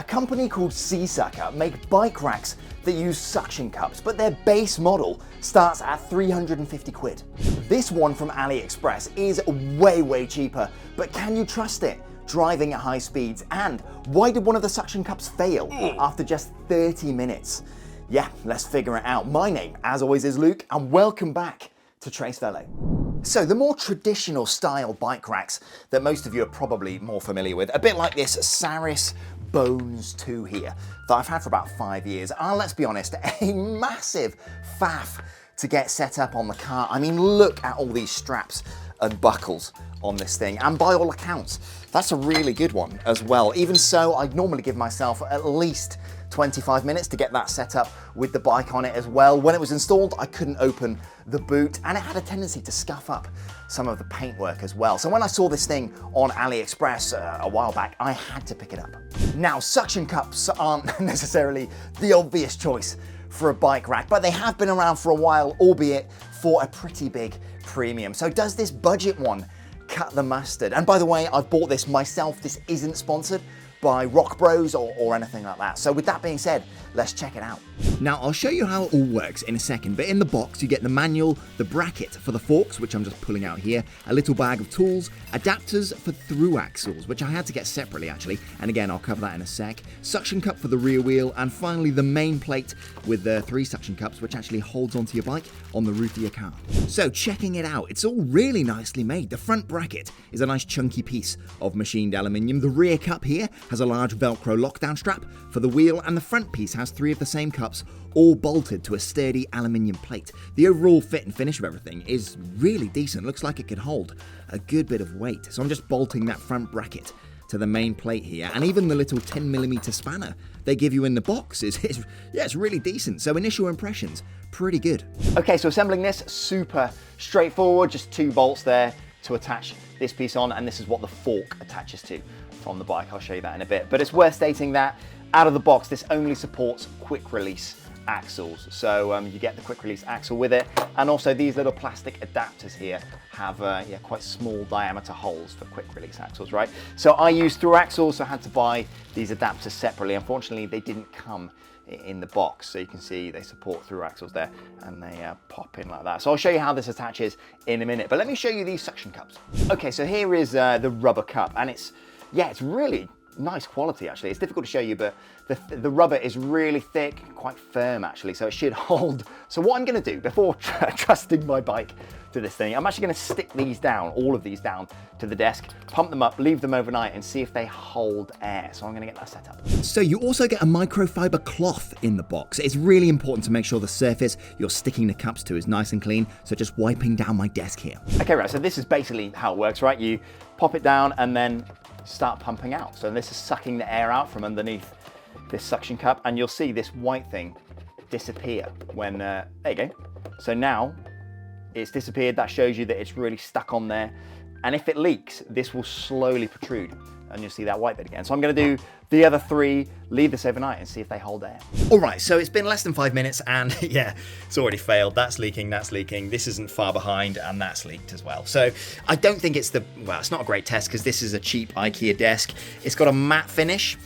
company called SeaSucker make bike racks that use suction cups, but their base model starts at 350 quid. This one from AliExpress is way cheaper, but can you trust it driving at high speeds? And why did one of the suction cups fail after just 30 minutes? Yeah, let's figure it out. My name, as always, is Luke, and welcome back to Trace Velo. So the more traditional style bike racks that most of you are probably more familiar with, a bit like this Saris Bones 2 here, that I've had for about 5 years, are, let's be honest, a massive faff to get set up on the car. I mean, look at all these straps and buckles on this thing, and by all accounts, that's a really good one as well. Even so, I'd normally give myself at least 25 minutes to get that set up with the bike on it as well. When it was installed, I couldn't open the boot, and it had a tendency to scuff up some of the paintwork as well. So when I saw this thing on AliExpress a while back, I had to pick it up. Now, suction cups aren't necessarily the obvious choice for a bike rack, but they have been around for a while, albeit for a pretty big premium. So does this budget one cut the mustard? And by the way, I've bought this myself. This isn't sponsored by RockBros or anything like that. So with that being said, let's check it out. Now, I'll show you how it all works in a second, but in the box you get the manual, the bracket for the forks, which I'm just pulling out here, a little bag of tools, adapters for through axles, which I had to get separately actually, and again I'll cover that in a sec, suction cup for the rear wheel, and finally the main plate with the 3 suction cups, which actually holds onto your bike on the roof of your car. So checking it out, it's all really nicely made. The front bracket is a nice chunky piece of machined aluminium. The rear cup here has a large Velcro lockdown strap for the wheel, and the front piece has 3 of the same cups all bolted to a sturdy aluminium plate. The overall fit and finish of everything is really decent. Looks like it could hold a good bit of weight. So I'm just bolting that front bracket to the main plate here, and even the little 10mm spanner they give you in the box is it's really decent. So initial impressions, pretty good. Okay, so assembling this, super straightforward, just 2 bolts there to attach this piece on, and this is what the fork attaches to from the bike. I'll show you that in a bit, but it's worth stating that out of the box, this only supports quick release axles. So you get the quick release axle with it, and also these little plastic adapters here have quite small diameter holes for quick release axles, right? So I use through axles, so I had to buy these adapters separately. Unfortunately, they didn't come in the box, so you can see they support through axles there, and they pop in like that. So I'll show you how this attaches in a minute, but let me show you these suction cups. Okay, so here is the rubber cup, and it's really nice quality actually. It's difficult to show you, but the rubber is really thick, quite firm actually, so it should hold. So what I'm going to do before trusting my bike to this thing, I'm actually going to stick these down, all of these down to the desk, pump them up, leave them overnight, and see if they hold air. So I'm going to get that set up. So you also get a microfiber cloth in the box. It's really important to make sure the surface you're sticking the cups to is nice and clean, so just wiping down my desk here. Okay, right, so this is basically how it works, right? You pop it down and then start pumping out. So this is sucking the air out from underneath this suction cup, and you'll see this white thing disappear when, there you go. So now it's disappeared. That shows you that it's really stuck on there. And if it leaks, this will slowly protrude, and you'll see that white bit again. So I'm going to do the other 3, leave this overnight, and see if they hold air. All right, so it's been less than 5 minutes, and yeah, it's already failed. That's leaking, this isn't far behind, and that's leaked as well. So I don't think it's it's not a great test, because this is a cheap IKEA desk. It's got a matte finish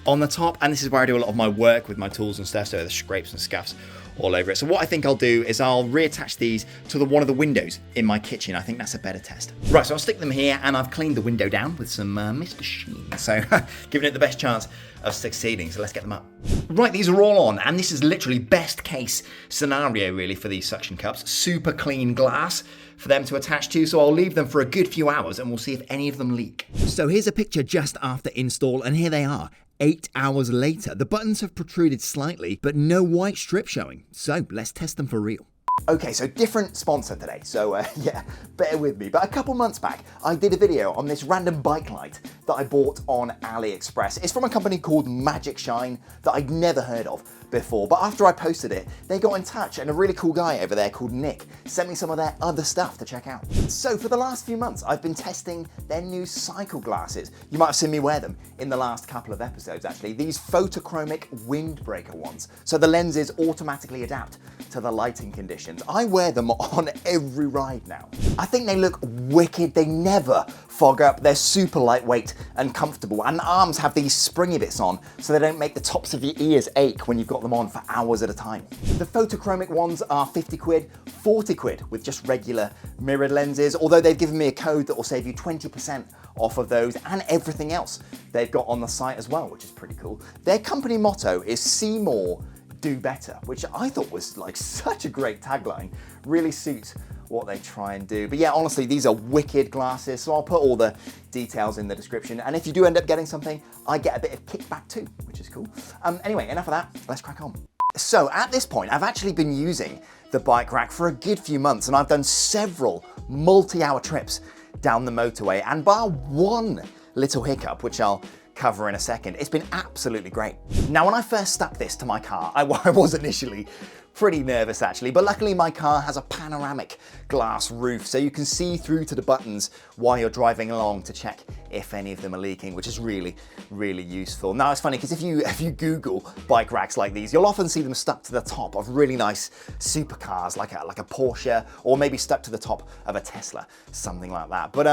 on the top, and this is where I do a lot of my work with my tools and stuff, so the scrapes and scuffs all over it. So what I think I'll do is I'll reattach these to one of the windows in my kitchen. I think that's a better test. Right, so I'll stick them here, and I've cleaned the window down with some Mr. Sheen, so giving it the best chance of succeeding. So let's get them up. Right, these are all on, and this is literally best case scenario really for these suction cups. Super clean glass for them to attach to, so I'll leave them for a good few hours and we'll see if any of them leak. So here's a picture just after install, and here they are. 8 hours later, the buttons have protruded slightly, but no white strip showing. So let's test them for real. Okay, so different sponsor today, so yeah, bear with me. But a couple months back, I did a video on this random bike light that I bought on AliExpress. It's from a company called Magic Shine that I'd never heard of before, but after I posted it, they got in touch, and a really cool guy over there called Nick sent me some of their other stuff to check out. So for the last few months, I've been testing their new cycle glasses. You might have seen me wear them in the last couple of episodes actually, these photochromic windbreaker ones. So the lenses automatically adapt to the lighting conditions. congratulations. I wear them on every ride now. I think they look wicked. They never fog up. They're super lightweight and comfortable, and the arms have these springy bits on so they don't make the tops of your ears ache when you've got them on for hours at a time. The photochromic ones are 50 quid, 40 quid with just regular mirrored lenses, although they've given me a code that will save you 20% off of those and everything else they've got on the site as well, which is pretty cool. Their company motto is see more, do better, which I thought was like such a great tagline. Really suits what they try and do. But yeah, honestly, these are wicked glasses, so I'll put all the details in the description. And if you do end up getting something, I get a bit of kickback too, which is cool. Anyway, enough of that, let's crack on. So at this point, I've actually been using the bike rack for a good few months, and I've done several multi-hour trips down the motorway, and bar one little hiccup, which I'll cover in a second, it's been absolutely great. Now, when I first stuck this to my car, I was initially pretty nervous actually, but luckily my car has a panoramic glass roof, so you can see through to the buttons while you're driving along to check if any of them are leaking, which is really, really useful. Now it's funny because if you Google bike racks like these, you'll often see them stuck to the top of really nice supercars like a Porsche, or maybe stuck to the top of a Tesla, something like that. But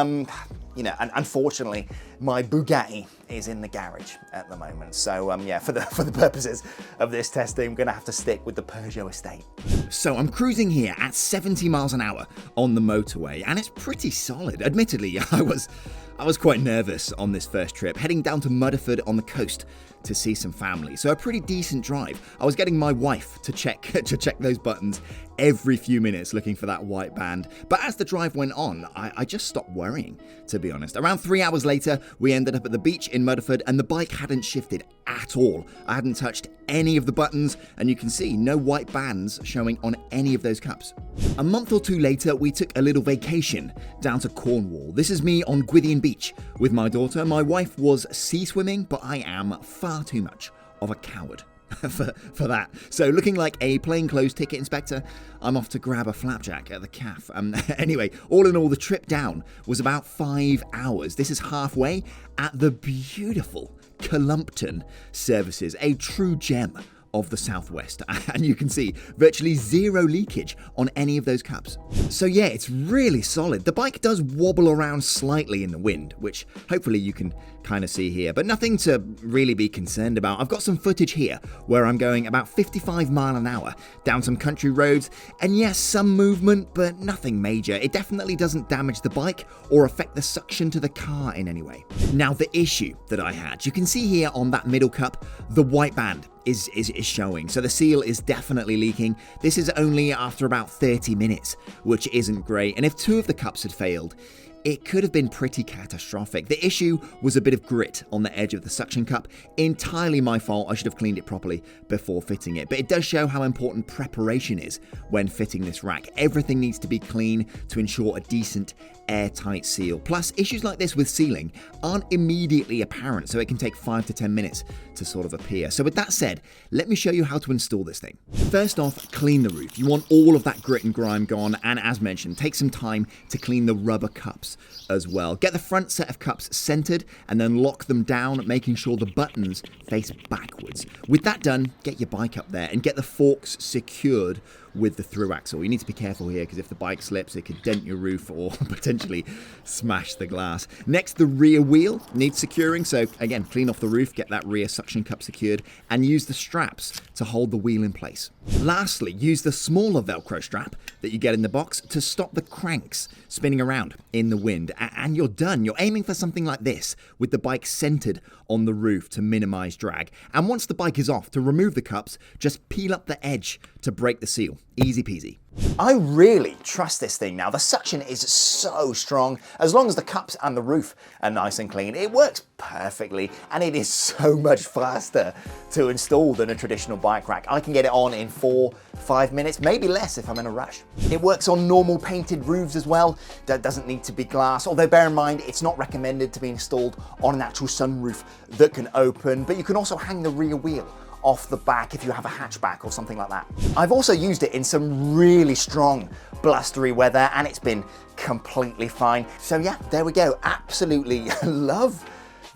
you know, and unfortunately, my Bugatti is in the garage at the moment. So yeah, for the purposes of this testing, I'm gonna have to stick with the Peugeot estate. So I'm cruising here at 70 miles an hour on the motorway, and it's pretty solid. Admittedly, I was quite nervous on this first trip, heading down to Mudderford on the coast to see some family. So a pretty decent drive. I was getting my wife to check those buttons every few minutes, looking for that white band. But as the drive went on, I just stopped worrying, to be honest. Around 3 hours later, we ended up at the beach in Mudderford, and the bike hadn't shifted at all. I hadn't touched any of the buttons, and you can see no white bands showing on any of those cups. A month or two later, we took a little vacation down to Cornwall. This is me on Gwythian Beach with my daughter. My wife was sea swimming, but I am far too much of a coward for that. So looking like a plainclothes ticket inspector, I'm off to grab a flapjack at the cafe. Anyway, all in all, the trip down was about 5 hours. This is halfway at the beautiful Columpton services, a true gem of the southwest, and you can see virtually zero leakage on any of those cups. So yeah, it's really solid. The bike does wobble around slightly in the wind, which hopefully you can kind of see here, but nothing to really be concerned about. I've got some footage here where I'm going about 55 miles an hour down some country roads, and yes, some movement, but nothing major. It definitely doesn't damage the bike or affect the suction to the car in any way. Now, the issue that I had, you can see here on that middle cup, the white band is showing. So the seal is definitely leaking. This is only after about 30 minutes, which isn't great. And if two of the cups had failed, it could have been pretty catastrophic. The issue was a bit of grit on the edge of the suction cup. Entirely my fault. I should have cleaned it properly before fitting it. But it does show how important preparation is when fitting this rack. Everything needs to be clean to ensure a decent airtight seal. Plus, issues like this with sealing aren't immediately apparent, so it can take 5 to 10 minutes to sort of appear. So with that said, let me show you how to install this thing. First off, clean the roof. You want all of that grit and grime gone, and as mentioned, take some time to clean the rubber cups as well. Get the front set of cups centered and then lock them down, making sure the buttons face backwards. With that done, get your bike up there and get the forks secured with the through axle. You need to be careful here because if the bike slips, it could dent your roof or potentially smash the glass. Next, the rear wheel needs securing. So again, clean off the roof, get that rear suction cup secured, and use the straps to hold the wheel in place. Lastly, use the smaller Velcro strap that you get in the box to stop the cranks spinning around in the wind. And you're done. You're aiming for something like this with the bike centered on the roof to minimize drag. And once the bike is off, to remove the cups, just peel up the edge to break the seal. Easy peasy. I really trust this thing now. The suction is so strong. As long as the cups and the roof are nice and clean, it works perfectly, and it is so much faster to install than a traditional bike rack. I can get it on in 4-5 minutes, maybe less if I'm in a rush. It works on normal painted roofs as well. That doesn't need to be glass, although bear in mind it's not recommended to be installed on an actual sunroof that can open, but you can also hang the rear wheel off the back if you have a hatchback or something like that. I've also used it in some really strong blustery weather and it's been completely fine. So yeah, there we go. Absolutely love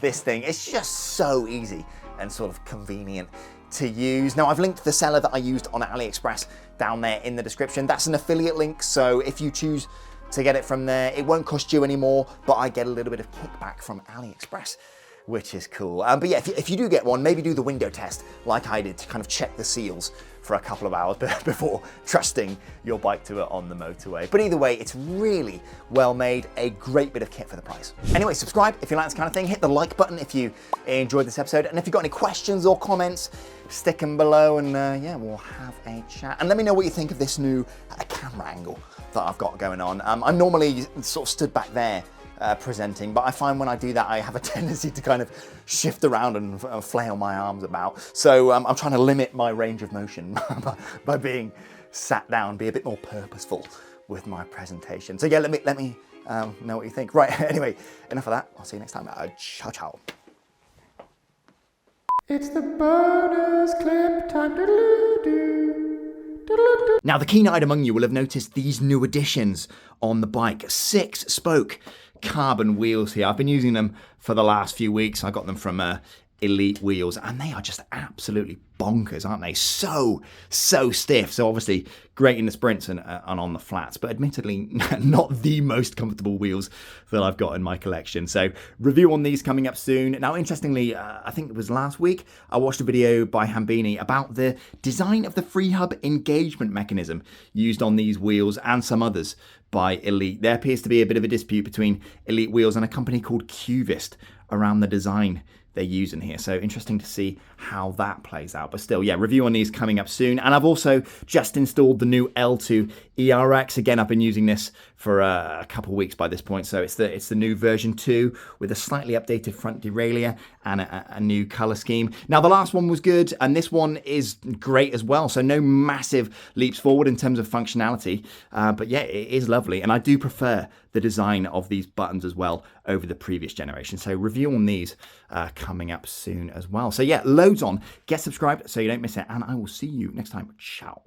this thing. It's just so easy and sort of convenient to use. Now, I've linked the seller that I used on AliExpress down there in the description. That's an affiliate link, so if you choose to get it from there, it won't cost you anymore, but I get a little bit of kickback from AliExpress, which is cool. But yeah, if you do get one, maybe do the window test like I did to kind of check the seals for a couple of hours before trusting your bike to it on the motorway. But either way, it's really well made, a great bit of kit for the price. Anyway, subscribe if you like this kind of thing, hit the like button if you enjoyed this episode, and if you've got any questions or comments, stick them below, and yeah, we'll have a chat. And let me know what you think of this new camera angle that I've got going on. I'm normally sort of stood back there presenting, but I find when I do that, I have a tendency to kind of shift around and flail my arms about. So I'm trying to limit my range of motion by being sat down, be a bit more purposeful with my presentation. So yeah, let me know what you think. Right, anyway, enough of that. I'll see you next time. Ciao, ciao. It's the bonus clip time. Now, the keen-eyed among you will have noticed these new additions on the bike. 6-spoke carbon wheels here. I've been using them for the last few weeks. I got them from Elite Wheels, and they are just absolutely bonkers, aren't they? So stiff. So obviously great in the sprints and on the flats, but admittedly not the most comfortable wheels that I've got in my collection. So review on these coming up soon. Now, interestingly, I think it was last week, I watched a video by Hambini about the design of the free hub engagement mechanism used on these wheels and some others by Elite. There appears to be a bit of a dispute between Elite Wheels and a company called Cuvist around the design they're using here. So interesting to see how that plays out. But still, yeah, review on these coming up soon. And I've also just installed the new L2 ERX. Again, I've been using this for a couple of weeks by this point. So it's the new version 2 with a slightly updated front derailleur and a new color scheme. Now, the last one was good, and this one is great as well. So no massive leaps forward in terms of functionality. But yeah, it is lovely. And I do prefer the design of these buttons as well over the previous generation. So review on these coming up soon as well. So yeah, loads on. Get subscribed so you don't miss it. And I will see you next time. Ciao.